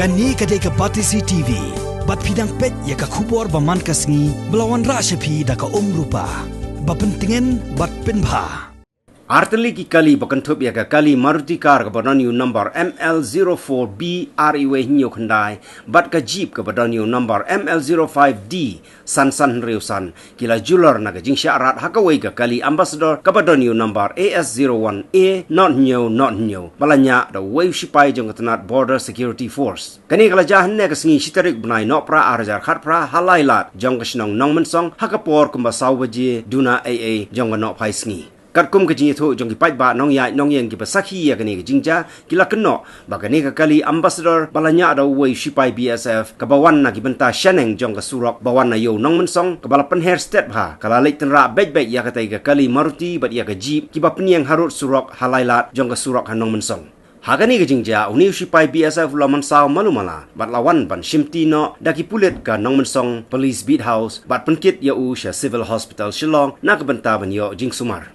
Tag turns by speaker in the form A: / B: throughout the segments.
A: Kani kadai ke Batisi TV. Bat pidang pet ya ka kubor baman kasngi belawan rasyapi da ka rupa. Bapentingan bat penbha.
B: Arteli ki kali bakantup ya ka kali Maruti car ka badaniu number ML04B REW hinyo khandai bat ka jeep ka badaniu number ML05D san reusan kila Julor na ka Jynrat hakawai ka kali ambassador ka badaniu number AS01A not new balanya da wave Shipai jong katanat border security force kani kala jahan ne ka singi shitarik bunai no pra arjar khat pra halailat jong ka shnong nongmen song hakapor kumba sawaje duna AA jong no phai singi kat kum ke jingi thu jong ki pai ba nong yeng ki pasakhi ya kani ke jingja kila kenno ba kani ka kali ambassador balanya da wei Shipai BSF ka bawan na ki benta shaneng jong ka surok bawan na yo nong mensong ka balapan hair step ha kala lek tenra bek ya ka tai ka kali Maruti bat ya ka jeep ki ba peniang harut surok halailat jong ka surok hanong mensong Hagani ke jingja uni Shipai BSF laman saw malumala bat lawan ban shimti no daki pulit ka nong mensong police beat house bat penkit ya u sha civil hospital Shillong na ka benta ban yo jing sumar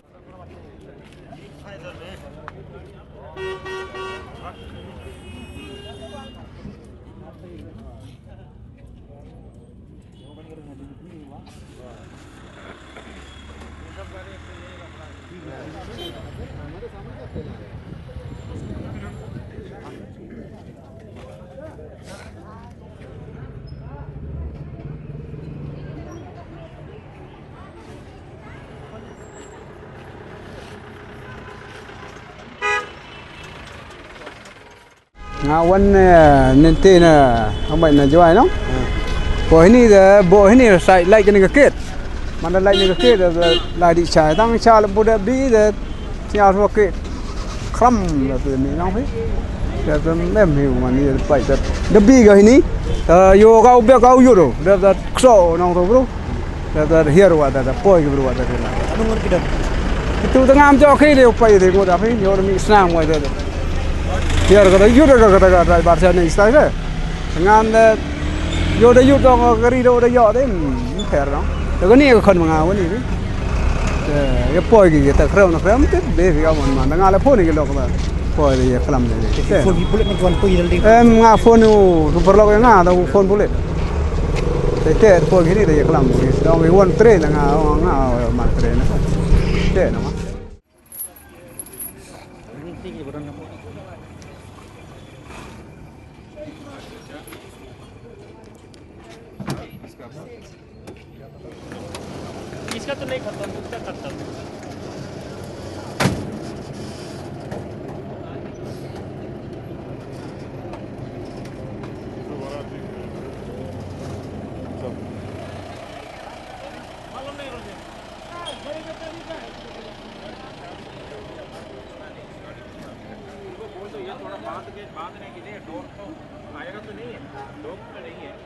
C: Ngawan nanti na apa nak jual no? Bo ini sai like ni kekit. Mana like ni kekit la di chai tang cha le budak bi de sia ro kekit. Kram la tu ni nong phi. Ya tu mem hiu man ni pai tat. De bi ga ini yo kau be kau yo ro. Da kso nong tu bro. Da hier wa da poi bro wa da na. Anu ngur kidan. Itu tengam jo khi de pai de ko da phi yo mi snang wa da. Here kada yuda kada barsa ni style le ngan yuda yuda ngari do da yo de fer no to ni ko khon nga woni ni ye poi ki ta khrem na khrem te be ga mon ma nga la phone ki lo ka poi ye khlam de
D: phone bi bullet ni kon poi dal de
C: nga phone nu super lo nga da phone bullet te poi ki ni de ye khlam ni do mi won tre nga ma tre na te no ma
D: इसका तो नहीं खत्म उसका खत्म मालूम नहीं रोजे बोल तो ये थोड़ा बांधने के लिए डोर तो आएगा तो नहीं है डोर तो नहीं है